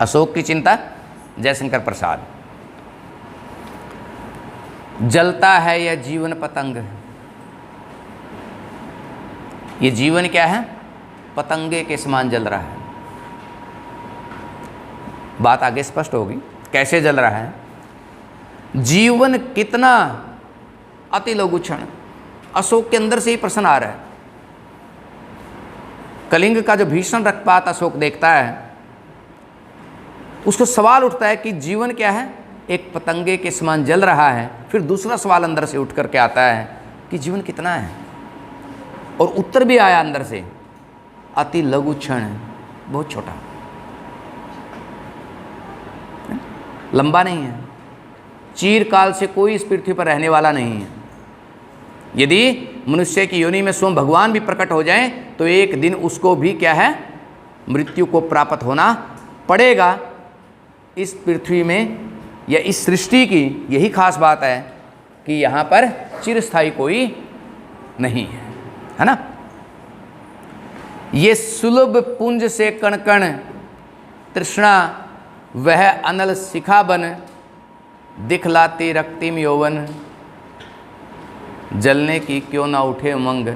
अशोक की चिंता, जयशंकर प्रसाद। जलता है यह जीवन पतंग। ये जीवन क्या है? पतंगे के समान जल रहा है। बात आगे स्पष्ट होगी कैसे जल रहा है। जीवन कितना अति लघु क्षण। अशोक के अंदर से ही प्रश्न आ रहा है। कलिंग का जो भीषण रक्तपात अशोक देखता है, उसको सवाल उठता है कि जीवन क्या है? एक पतंगे के समान जल रहा है। फिर दूसरा सवाल अंदर से उठ करके आता है कि जीवन कितना है, और उत्तर भी आया अंदर से, अति लघु क्षण, बहुत छोटा, लंबा नहीं है, चिरकाल से कोई इस पृथ्वी पर रहने वाला नहीं है। यदि मनुष्य की योनि में स्वयं भगवान भी प्रकट हो जाए तो एक दिन उसको भी क्या है? मृत्यु को प्राप्त होना पड़ेगा। इस पृथ्वी में या इस सृष्टि की यही खास बात है कि यहाँ पर चिरस्थायी कोई नहीं है ना। ये सुलभ पुंज से कण कण तृष्णा, वह अनल शिखा बन, दिखलाती रक्तिम यौवन, जलने की क्यों ना उठे उमंग,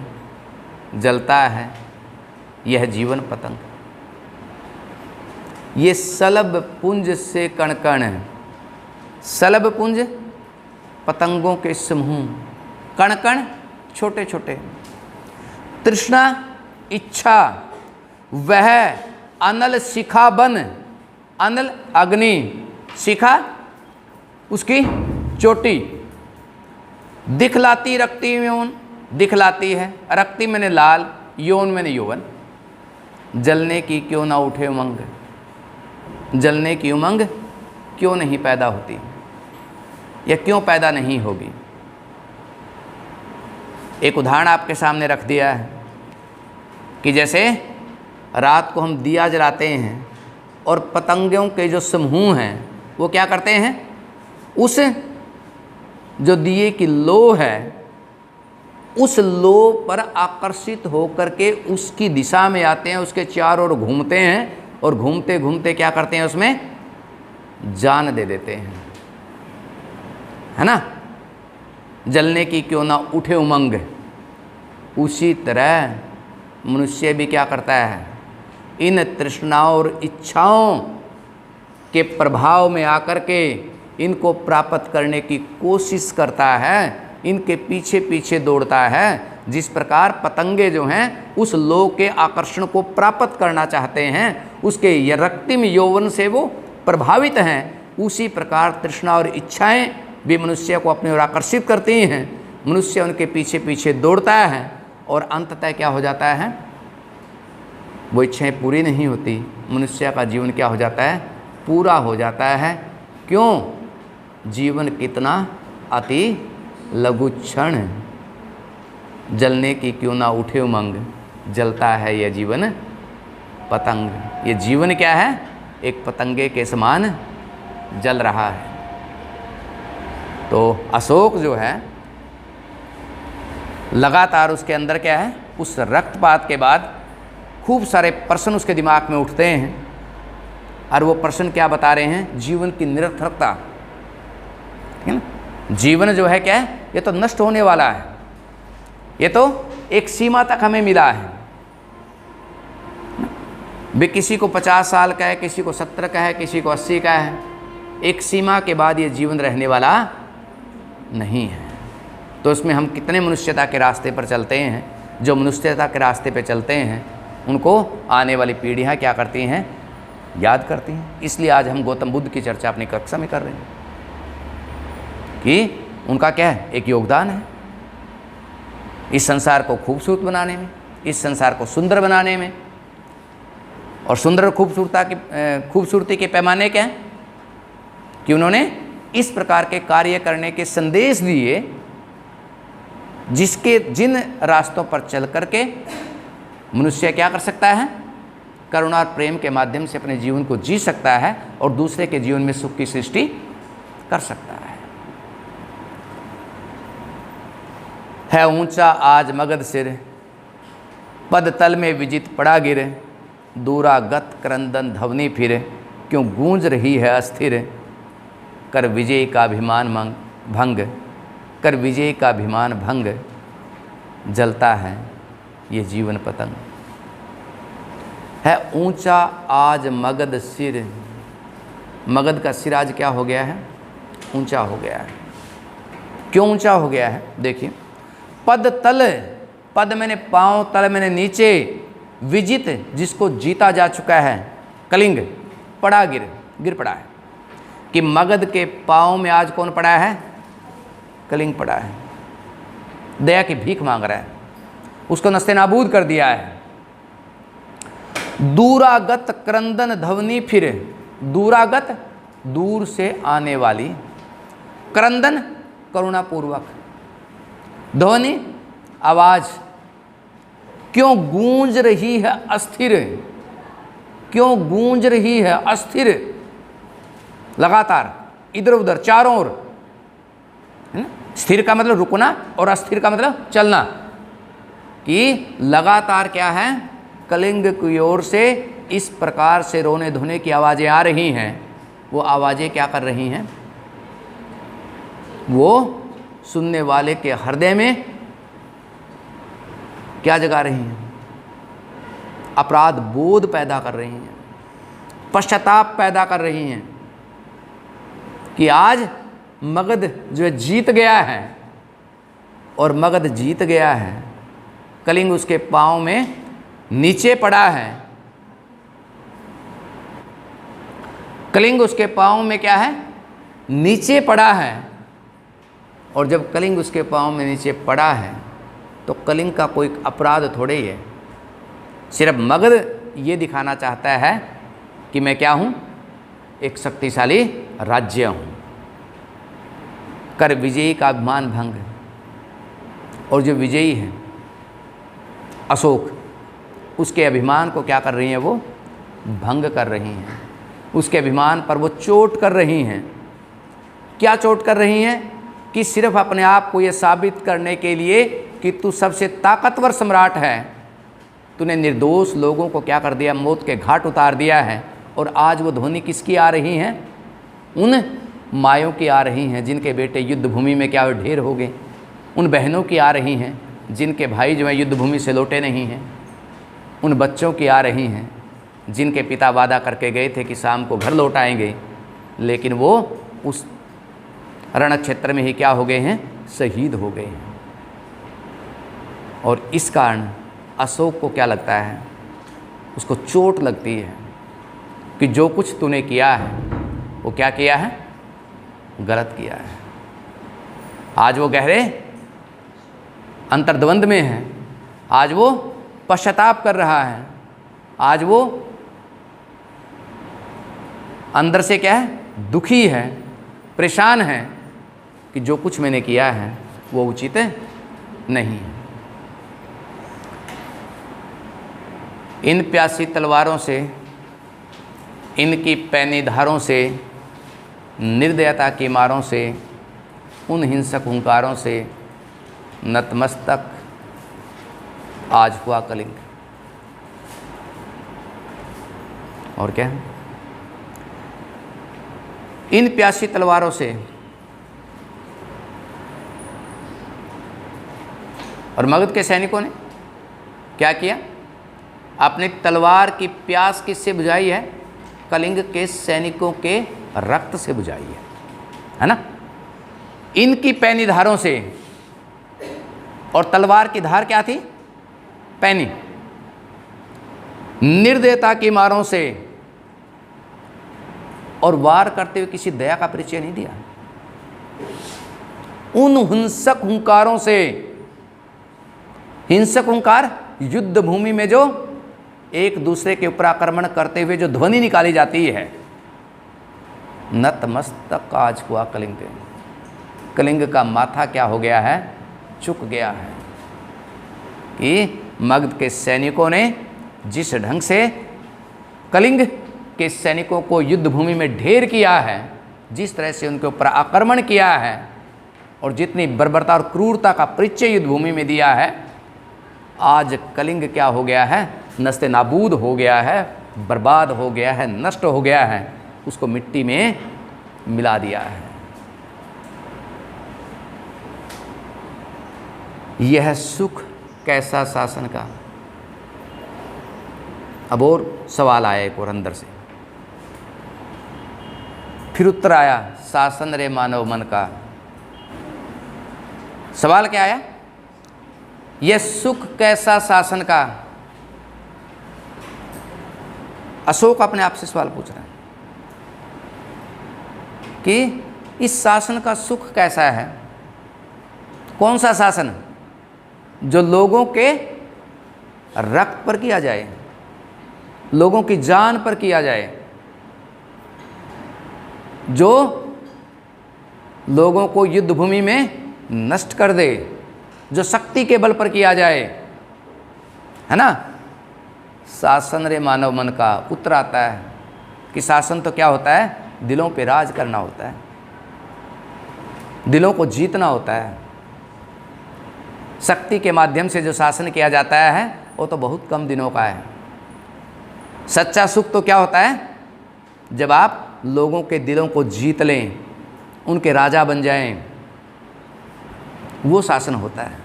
जलता है यह जीवन पतंग। ये सलभ पुंज से कण कण, सलभ पुंज पतंगों के समूह, कण कण छोटे छोटे, तृष्णा इच्छा, वह अनल शिखा बन, अनल अग्नि, शिखा उसकी चोटी, दिखलाती रक्ति यौन, दिखलाती है, रक्ति मैंने लाल, यौन मैंने यौवन, जलने की क्यों ना उठे उमंग, जलने की उमंग क्यों नहीं पैदा होती या क्यों पैदा नहीं होगी। एक उदाहरण आपके सामने रख दिया है कि जैसे रात को हम दिया जलाते हैं और पतंगों के जो समूह हैं वो क्या करते हैं, उस जो दिए की लो है उस लो पर आकर्षित होकर के उसकी दिशा में आते हैं, उसके चारों ओर घूमते हैं और घूमते घूमते क्या करते हैं, उसमें जान दे देते हैं, है ना। जलने की क्यों ना उठे उमंग। उसी तरह मनुष्य भी क्या करता है, इन तृष्णाओं और इच्छाओं के प्रभाव में आकर के इनको प्राप्त करने की कोशिश करता है, इनके पीछे पीछे दौड़ता है। जिस प्रकार पतंगे जो हैं उस लो के आकर्षण को प्राप्त करना चाहते हैं, उसके रक्तिम यौवन से वो प्रभावित हैं, उसी प्रकार तृष्णा और इच्छाएं भी मनुष्य को अपनी ओर आकर्षित करती हैं। मनुष्य उनके पीछे पीछे दौड़ता है और अंततः क्या हो जाता है, वो इच्छाएं पूरी नहीं होती, मनुष्य का जीवन क्या हो जाता है, पूरा हो जाता है। क्यों? जीवन कितना अति लघु क्षण, जलने की क्यों ना उठे उमंग, जलता है यह जीवन पतंग। ये जीवन क्या है, एक पतंगे के समान जल रहा है। तो अशोक जो है लगातार उसके अंदर क्या है, उस रक्तपात के बाद खूब सारे प्रश्न उसके दिमाग में उठते हैं, और वो प्रश्न क्या बता रहे हैं, जीवन की निरर्थकता, ठीक है ना। जीवन जो है क्या है, ये तो नष्ट होने वाला है, ये तो एक सीमा तक हमें मिला है। भी किसी को 50 साल का है, किसी को 70 का है, किसी को 80 का है, एक सीमा के बाद ये जीवन रहने वाला नहीं है। तो इसमें हम कितने मनुष्यता के रास्ते पर चलते हैं, जो मनुष्यता के रास्ते पर चलते हैं उनको आने वाली पीढ़ियाँ क्या करती हैं, याद करती हैं। इसलिए आज हम गौतम बुद्ध की चर्चा अपनी कक्षा में कर रहे हैं कि उनका क्या है, एक योगदान है इस संसार को खूबसूरत बनाने में, इस संसार को सुंदर बनाने में। और सुंदर खूबसूरती के पैमाने क्या हैं कि उन्होंने इस प्रकार के कार्य करने के संदेश दिए, जिन रास्तों पर चल करके मनुष्य क्या कर सकता है, करुणा और प्रेम के माध्यम से अपने जीवन को जी सकता है और दूसरे के जीवन में सुख की सृष्टि कर सकता है ऊंचा आज मगध सिर, पद तल में विजित पड़ा गिर, दूरा गत क्रंदन धवनी फिर, क्यों गूंज रही है अस्थिर, कर विजय का अभिमान भंग, कर विजय का अभिमान भंग, जलता है ये जीवन पतंग। है ऊंचा आज मगध सिर, मगध का सिर आज क्या हो गया है? ऊंचा हो गया है। क्यों ऊंचा हो गया है? देखिए, पद तल, पद मैंने पांव, तल मैंने नीचे, विजित जिसको जीता जा चुका है, कलिंग पड़ा गिर पड़ा है। कि मगध के पांव में आज कौन पड़ा है? कलिंग पड़ा है। दया की भीख मांग रहा है, उसको नस्तेनाबूद कर दिया है। दूरागत क्रंदन ध्वनि फिर, दूरागत दूर से आने वाली, क्रंदन करुणापूर्वक, ध्वनि आवाज, क्यों गूंज रही है अस्थिर, क्यों गूंज रही है अस्थिर, लगातार इधर उधर चारों ओर। स्थिर का मतलब रुकना और अस्थिर का मतलब चलना। कि लगातार क्या है? कलिंग की ओर से इस प्रकार से रोने धोने की आवाज़ें आ रही हैं। वो आवाज़ें क्या कर रही हैं? वो सुनने वाले के हृदय में क्या जगा रही हैं? अपराध बोध पैदा कर रही हैं, पश्चाताप पैदा कर रही हैं कि आज मगध जो है जीत गया है, और मगध जीत गया है, कलिंग उसके पांव में नीचे पड़ा है। कलिंग उसके पांव में क्या है? नीचे पड़ा है। और जब कलिंग उसके पांव में नीचे पड़ा है तो कलिंग का कोई अपराध थोड़े ही है। सिर्फ मगध ये दिखाना चाहता है कि मैं क्या हूँ? एक शक्तिशाली राज्य हूँ। कर विजयी का अभिमान भंग, और जो विजयी है अशोक, उसके अभिमान को क्या कर रही हैं? वो भंग कर रही हैं। उसके अभिमान पर वो चोट कर रही हैं। क्या चोट कर रही हैं? कि सिर्फ अपने आप को ये साबित करने के लिए कि तू सबसे ताकतवर सम्राट है, तूने निर्दोष लोगों को क्या कर दिया? मौत के घाट उतार दिया है। और आज वो ध्वनि किसकी आ रही हैं? उन मायों की आ रही हैं जिनके बेटे युद्ध भूमि में क्या ढेर हो गए। उन बहनों की आ रही हैं जिनके भाई जो है युद्ध भूमि से लौटे नहीं हैं। उन बच्चों की आ रही हैं जिनके पिता वादा करके गए थे कि शाम को घर लौट आएंगे, लेकिन वो उस रण क्षेत्र में ही क्या हो गए हैं? शहीद हो गए हैं। और इस कारण अशोक को क्या लगता है? उसको चोट लगती है कि जो कुछ तूने किया है वो क्या किया है? गलत किया है। आज वो गहरे अंतर्द्वंद में है। आज वो पश्चाताप कर रहा है। आज वो अंदर से क्या है? दुखी है, परेशान है कि जो कुछ मैंने किया है वो उचित नहीं है। इन प्यासी तलवारों से, इनकी पैनी धारों से, निर्दयता की मारों से, उन हिंसक हुंकारों से नतमस्तक आज हुआ कलिंग। और क्या? इन प्यासी तलवारों से, और मगध के सैनिकों ने क्या किया? अपनी तलवार की प्यास किससे बुझाई है? कलिंग के सैनिकों के रक्त से बुझाई है ना? इनकी पैनी धारों से, और तलवार की धार क्या थी? पैनी। निर्दयता की मारों से, और वार करते हुए किसी दया का परिचय नहीं दिया। उन हिंसक हुंकारों से, हिंसक हुंकार युद्ध भूमि में जो एक दूसरे के ऊपर आक्रमण करते हुए जो ध्वनि निकाली जाती है, नतमस्तक आज हुआ कलिंग। कलिंग का माथा क्या हो गया है? झुक गया है। कि मगध के सैनिकों ने जिस ढंग से कलिंग के सैनिकों को युद्ध भूमि में ढेर किया है, जिस तरह से उनके ऊपर आक्रमण किया है, और जितनी बर्बरता और क्रूरता का परिचय युद्ध भूमि में दिया है, आज कलिंग क्या हो गया है? नस्ते नाबूद हो गया है, बर्बाद हो गया है, नष्ट हो गया है। उसको मिट्टी में मिला दिया है। यह सुख कैसा शासन का। अब और सवाल आया एक और अंदर से, फिर उत्तर आया, शासन रे मानव मन का। सवाल क्या आया? यह सुख कैसा शासन का। अशोक अपने आप से सवाल पूछ रहा है कि इस शासन का सुख कैसा है। कौन सा शासन? जो लोगों के रक्त पर किया जाए, लोगों की जान पर किया जाए, जो लोगों को युद्ध भूमि में नष्ट कर दे, जो शक्ति के बल पर किया जाए, है ना। शासन रे मानव मन का। उत्तर आता है कि शासन तो क्या होता है? दिलों पे राज करना होता है, दिलों को जीतना होता है। शक्ति के माध्यम से जो शासन किया जाता है वो तो बहुत कम दिनों का है। सच्चा सुख तो क्या होता है? जब आप लोगों के दिलों को जीत लें, उनके राजा बन जाएं, वो शासन होता है।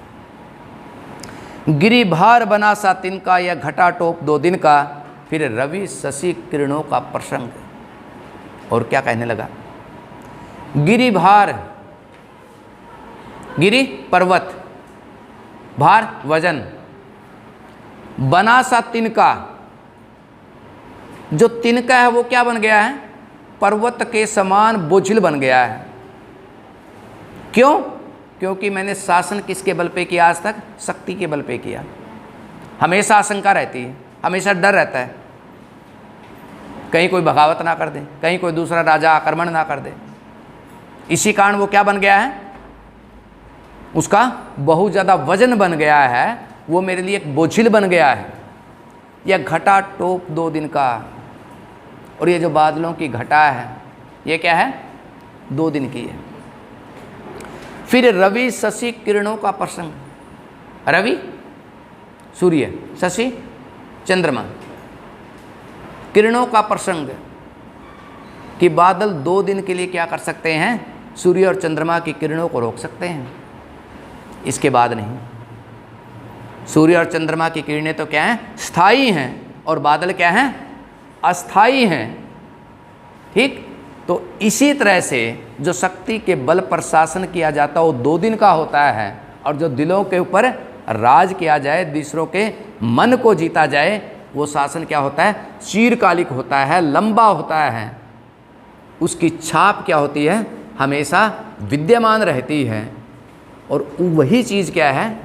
गिरी भार बना सा तिनका, या घटा टोप 2 दिन का, फिर रवि शशि किरणों का प्रसंग। और क्या कहने लगा? गिरी भार, गिरी पर्वत, भार वजन, बना सा तिनका, जो तिनका है वो क्या बन गया है? पर्वत के समान बोझिल बन गया है। क्यों? क्योंकि मैंने शासन किसके बल पे किया आज तक? शक्ति के बल पे किया। हमेशा आशंका रहती है, हमेशा डर रहता है, कहीं कोई बगावत ना कर दे, कहीं कोई दूसरा राजा आक्रमण ना कर दे। इसी कारण वो क्या बन गया है? उसका बहुत ज़्यादा वजन बन गया है, वो मेरे लिए एक बोझिल बन गया है। यह घटा टोप 2 दिन का, और ये जो बादलों की घटा है ये क्या है? 2 दिन की है। फिर रवि शशि किरणों का प्रसंग। रवि सूर्य, शशि चंद्रमा, किरणों का प्रसंग कि बादल 2 दिन के लिए क्या कर सकते हैं? सूर्य और चंद्रमा की किरणों को रोक सकते हैं, इसके बाद नहीं। सूर्य और चंद्रमा की किरणें तो क्या हैं? स्थायी हैं, और बादल क्या हैं? अस्थायी हैं। ठीक, तो इसी तरह से जो शक्ति के बल पर शासन किया जाता है वो 2 दिन का होता है, और जो दिलों के ऊपर राज किया जाए, दूसरों के मन को जीता जाए, वो शासन क्या होता है? चिरकालिक होता है, लंबा होता है। उसकी छाप क्या होती है? हमेशा विद्यमान रहती है। और वही चीज़ क्या है?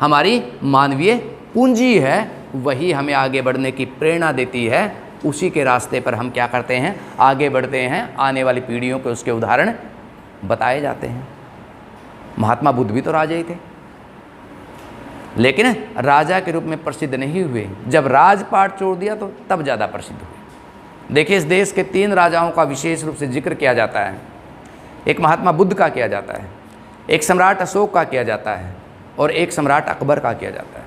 हमारी मानवीय पूंजी है, वही हमें आगे बढ़ने की प्रेरणा देती है। उसी के रास्ते पर हम क्या करते हैं? आगे बढ़ते हैं। आने वाली पीढ़ियों को उसके उदाहरण बताए जाते हैं। महात्मा बुद्ध भी तो राजा ही थे, लेकिन राजा के रूप में प्रसिद्ध नहीं हुए। जब राजपाट छोड़ दिया तो तब ज़्यादा प्रसिद्ध हुए। देखिए, इस देश के 3 राजाओं का विशेष रूप से जिक्र किया जाता है। एक महात्मा बुद्ध का किया जाता है, एक सम्राट अशोक का किया जाता है, और एक सम्राट अकबर का किया जाता है।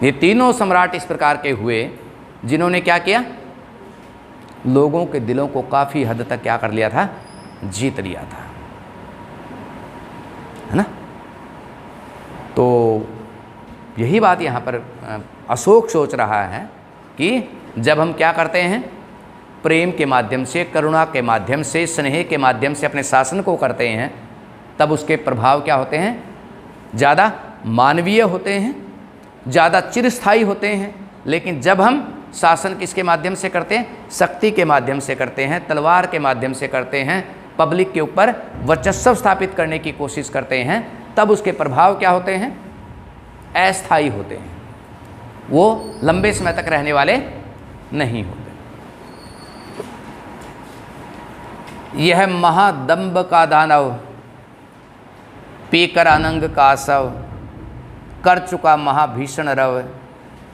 ये तीनों सम्राट इस प्रकार के हुए जिन्होंने क्या किया? लोगों के दिलों को काफ़ी हद तक क्या कर लिया था? जीत लिया था, है ना। तो यही बात यहाँ पर अशोक सोच रहा है कि जब हम क्या करते हैं? प्रेम के माध्यम से, करुणा के माध्यम से, स्नेह के माध्यम से अपने शासन को करते हैं, तब उसके प्रभाव क्या होते हैं? ज़्यादा मानवीय होते हैं, ज़्यादा चिरस्थायी होते हैं। लेकिन जब हम शासन किसके माध्यम से करते हैं? शक्ति के माध्यम से करते हैं, तलवार के माध्यम से करते हैं, पब्लिक के ऊपर वर्चस्व स्थापित करने की कोशिश करते हैं, तब उसके प्रभाव क्या होते हैं? अस्थायी होते हैं, वो लंबे समय तक रहने वाले नहीं होते। यह महादंभ का दानव, पीकर अनंग का शव, कर चुका महाभीषण रव,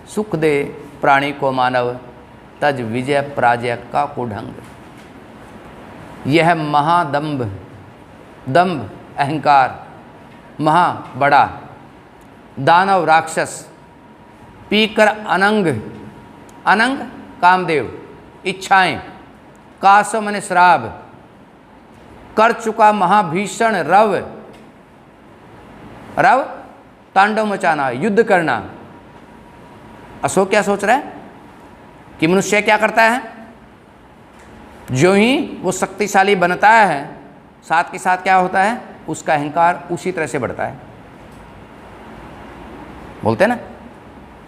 सुख दे प्राणी को मानव, तज विजय पराजय का कुढंग। यह महादंभ, दंभ अहंकार, महा बड़ा, दानव राक्षस, पीकर अनंग, अनंग कामदेव, इच्छाएं, कासव माने श्राप, कर चुका महाभीषण रव, रव तांडव मचाना, युद्ध करना। अशोक क्या सोच रहा है कि मनुष्य क्या करता है, जो ही वो शक्तिशाली बनता है साथ के साथ क्या होता है, उसका अहंकार उसी तरह से बढ़ता है। बोलते हैं ना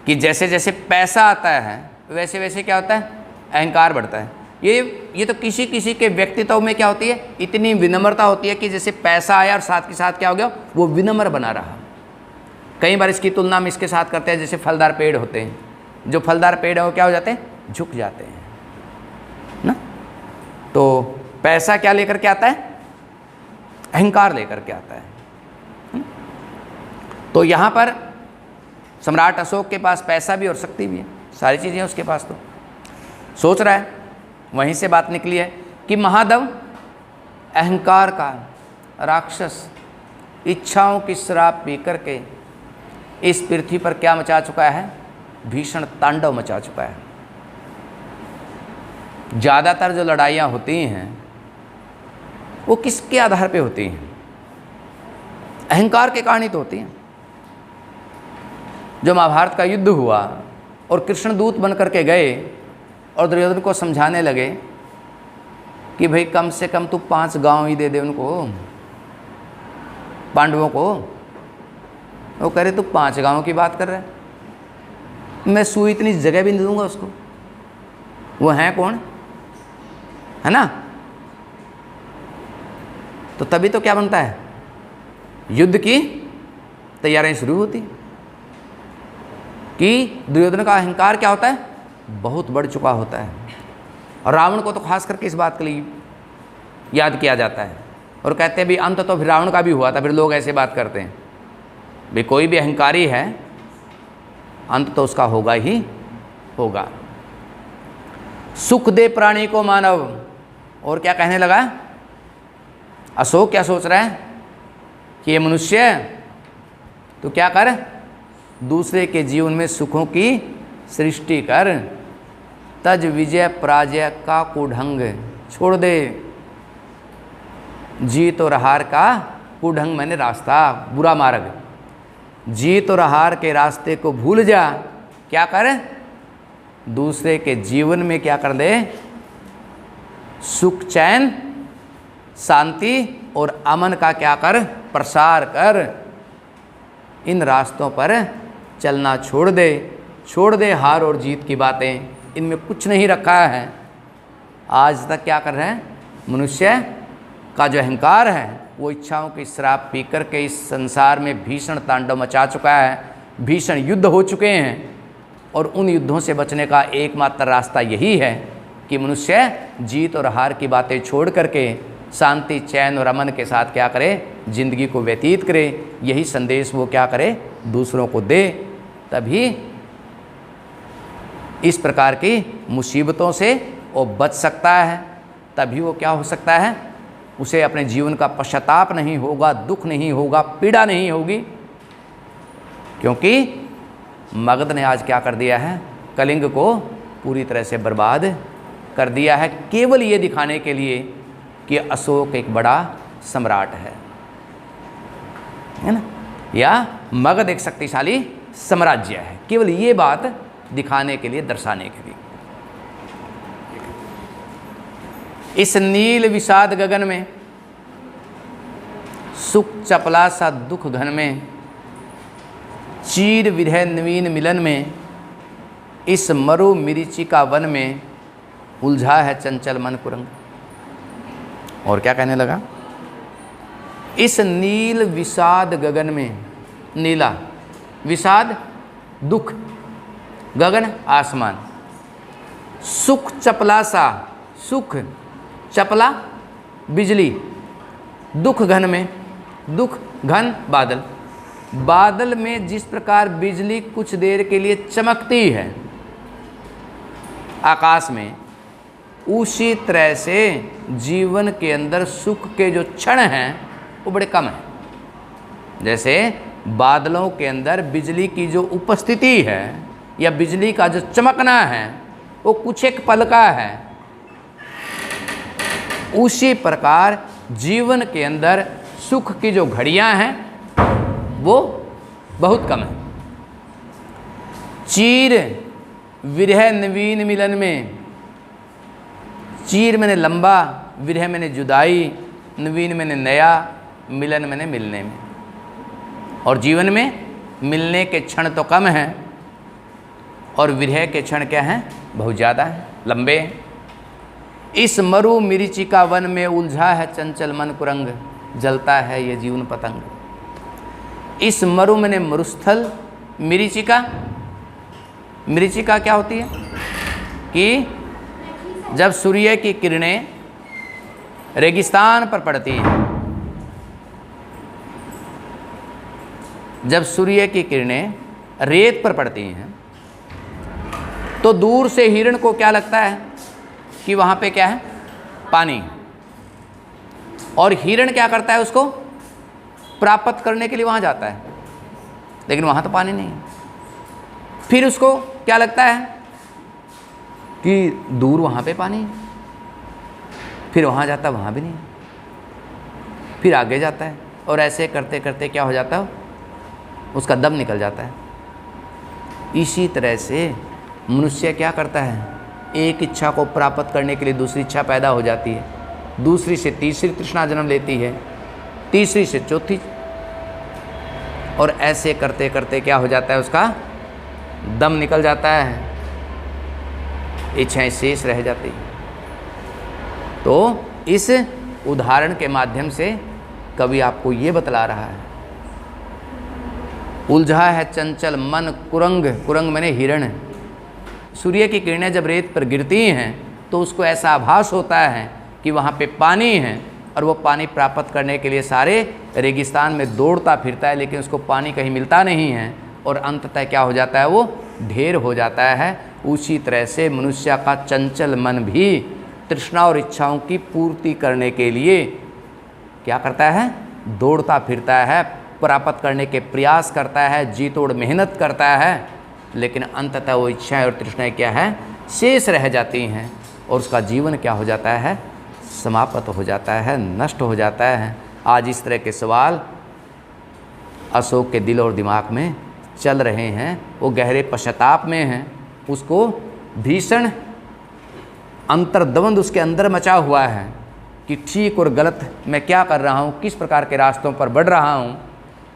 कि जैसे जैसे पैसा आता है वैसे वैसे क्या होता है, अहंकार बढ़ता है। ये तो किसी किसी के व्यक्तित्व में क्या होती है, इतनी विनम्रता होती है कि जैसे पैसा आया और साथ के साथ क्या हो गया, वो विनम्र बना रहा। कई बार इसकी तुलना हम इसके साथ करते हैं, जैसे फलदार पेड़ होते हैं, जो फलदार पेड़ है वो क्या हो जाते हैं, झुक जाते हैं ना। तो पैसा क्या लेकर के आता है, अहंकार लेकर के आता है। तो यहाँ पर सम्राट अशोक के पास पैसा भी और शक्ति भी है, सारी चीज़ें हैं उसके पास। तो सोच रहा है, वहीं से बात निकली है कि महादेव अहंकार का राक्षस इच्छाओं की शराब पी करके इस पृथ्वी पर क्या मचा चुका है, भीषण तांडव मचा चुका है। ज़्यादातर जो लड़ाइयाँ होती हैं वो किसके आधार पे होती हैं, अहंकार के कारण ही तो होती हैं। जो महाभारत का युद्ध हुआ और कृष्ण दूत बन करके गए और दुर्योधन को समझाने लगे कि भाई कम से कम तू 5 गांव ही दे दे उनको, पांडवों को। वो कह रहे तू 5 गांव की बात कर रहा है, मैं सुई इतनी जगह भी नहीं दूंगा उसको। वो हैं कौन, है ना। तो तभी तो क्या बनता है, युद्ध की तैयारियां शुरू होती कि दुर्योधन का अहंकार क्या होता है, बहुत बढ़ चुका होता है। और रावण को तो खास करके इस बात के लिए याद किया जाता है और कहते हैं भी अंत तो फिर रावण का भी हुआ था। फिर लोग ऐसे बात करते हैं भी कोई भी अहंकारी है अंत तो उसका होगा ही होगा। सुख दे प्राणी को मानव। और क्या कहने लगा, अशोक क्या सोच रहा है कि ये मनुष्य तो क्या कर, दूसरे के जीवन में सुखों की सृष्टि कर, तज विजय पराजय का कुढंग, छोड़ दे जीत और हार का कुढंग, मैंने रास्ता, बुरा मार्ग, जीत और हार के रास्ते को भूल जा। क्या कर, दूसरे के जीवन में क्या कर दे, सुख चैन शांति और अमन का क्या कर, प्रसार कर। इन रास्तों पर चलना छोड़ दे, छोड़ दे हार और जीत की बातें, इनमें कुछ नहीं रखा है। आज तक क्या कर रहे हैं, मनुष्य का जो अहंकार है वो इच्छाओं की शराब पी कर के इस संसार में भीषण तांडव मचा चुका है। भीषण युद्ध हो चुके हैं और उन युद्धों से बचने का एकमात्र रास्ता यही है कि मनुष्य जीत और हार की बातें छोड़ करके शांति चैन और अमन के साथ क्या करे, जिंदगी को व्यतीत करे। यही संदेश वो क्या करे, दूसरों को दे। तभी इस प्रकार की मुसीबतों से वो बच सकता है। तभी वो क्या हो सकता है, उसे अपने जीवन का पश्चाताप नहीं होगा, दुख नहीं होगा, पीड़ा नहीं होगी। क्योंकि मगध ने आज क्या कर दिया है, कलिंग को पूरी तरह से बर्बाद कर दिया है, केवल ये दिखाने के लिए कि अशोक एक बड़ा सम्राट है ना, या मगध एक शक्तिशाली साम्राज्य है। केवल ये बात दिखाने के लिए, दर्शाने के लिए। इस नील विषाद गगन में, सुख चपला सा दुख घन में, चीर विरह नवीन मिलन में, इस मरु मिरीची का वन में उलझा है चंचल मन कुरंग। और क्या कहने लगा, इस नील विषाद गगन में, नीला विषाद दुख, गगन आसमान, सुख चपला सा, सुख चपला बिजली, दुख घन में, दुख घन बादल, बादल में जिस प्रकार बिजली कुछ देर के लिए चमकती है आकाश में, उसी तरह से जीवन के अंदर सुख के जो क्षण हैं वो बड़े कम हैं। जैसे बादलों के अंदर बिजली की जो उपस्थिति है या बिजली का जो चमकना है वो कुछ एक पल का है। उसी प्रकार जीवन के अंदर सुख की जो घड़ियां हैं वो बहुत कम है। चीर विरह नवीन मिलन में, चीर मैंने लंबा, विरह मैंने जुदाई, नवीन मैंने नया, मिलन मैंने मिलने में। और जीवन में मिलने के क्षण तो कम हैं और विरह के क्षण क्या हैं, बहुत ज़्यादा हैं, लंबे हैं। इस मरु मिरीचिका वन में उलझा है चंचल मन कुरंग, जलता है ये जीवन पतंग। इस मरु मैंने मरुस्थल, मिरीचिका, मिरीचिका क्या होती है कि जब सूर्य की किरणें रेगिस्तान पर पड़ती हैं, जब सूर्य की किरणें रेत पर पड़ती हैं तो दूर से हिरण को क्या लगता है कि वहाँ पे क्या है, पानी। और हिरण क्या करता है, उसको प्राप्त करने के लिए वहाँ जाता है, लेकिन वहाँ तो पानी नहीं है। फिर उसको क्या लगता है कि दूर वहाँ पे पानी है, फिर वहाँ जाता है, वहाँ भी नहीं है, फिर आगे जाता है, और ऐसे करते करते क्या हो जाता है, उसका दम निकल जाता है। इसी तरह से मनुष्य क्या करता है, एक इच्छा को प्राप्त करने के लिए दूसरी इच्छा पैदा हो जाती है, दूसरी से तीसरी तृष्णा जन्म लेती है, तीसरी से चौथी, और ऐसे करते करते क्या हो जाता है, उसका दम निकल जाता है, इच्छाएं शेष रह जाती है। तो इस उदाहरण के माध्यम से कवि आपको ये बतला रहा है, उलझा है चंचल मन कुरंग, कुरंग मैंने हिरण। सूर्य की किरणें जब रेत पर गिरती हैं तो उसको ऐसा आभास होता है कि वहाँ पे पानी है, और वो पानी प्राप्त करने के लिए सारे रेगिस्तान में दौड़ता फिरता है, लेकिन उसको पानी कहीं मिलता नहीं है, और अंततः क्या हो जाता है, वो ढेर हो जाता है। उसी तरह से मनुष्य का चंचल मन भी तृष्णा और इच्छाओं की पूर्ति करने के लिए क्या करता है, दौड़ता फिरता है, प्राप्त करने के प्रयास करता है, जी तोड़ मेहनत करता है, लेकिन अंततः वो इच्छाएं और तृष्णाएं क्या है, शेष रह जाती हैं, और उसका जीवन क्या हो जाता है, समाप्त हो जाता है, नष्ट हो जाता है। आज इस तरह के सवाल अशोक के दिल और दिमाग में चल रहे हैं, वो गहरे पश्चाताप में हैं, उसको भीषण अंतर्द्वंद उसके अंदर मचा हुआ है कि ठीक और गलत मैं क्या कर रहा हूँ, किस प्रकार के रास्तों पर बढ़ रहा हूँ,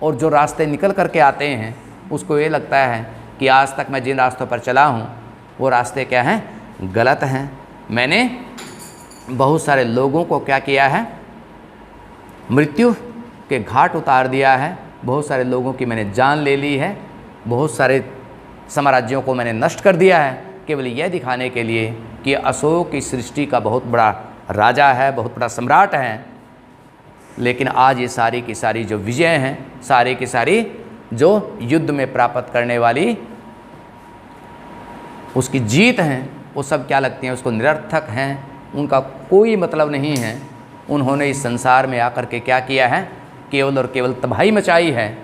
और जो रास्ते निकल करके आते हैं उसको ये लगता है कि आज तक मैं जिन रास्तों पर चला हूँ वो रास्ते क्या हैं, गलत हैं। मैंने बहुत सारे लोगों को क्या किया है, मृत्यु के घाट उतार दिया है, बहुत सारे लोगों की मैंने जान ले ली है, बहुत सारे साम्राज्यों को मैंने नष्ट कर दिया है, केवल यह दिखाने के लिए कि अशोक की सृष्टि का बहुत बड़ा राजा है, बहुत बड़ा सम्राट है। लेकिन आज ये सारी की सारी जो विजय हैं, सारी की सारी जो युद्ध में प्राप्त करने वाली उसकी जीत हैं, वो सब क्या लगती हैं, उसको निरर्थक हैं, उनका कोई मतलब नहीं है। उन्होंने इस संसार में आकर के क्या किया है, केवल और केवल तबाही मचाई है।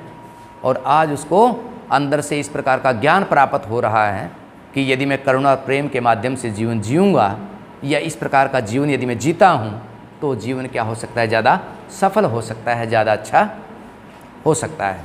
और आज उसको अंदर से इस प्रकार का ज्ञान प्राप्त हो रहा है कि यदि मैं करुणा और प्रेम के माध्यम से जीवन जीऊँगा, या इस प्रकार का जीवन यदि मैं जीता हूँ, तो जीवन क्या हो सकता है, ज़्यादा सफल हो सकता है, ज़्यादा अच्छा हो सकता है।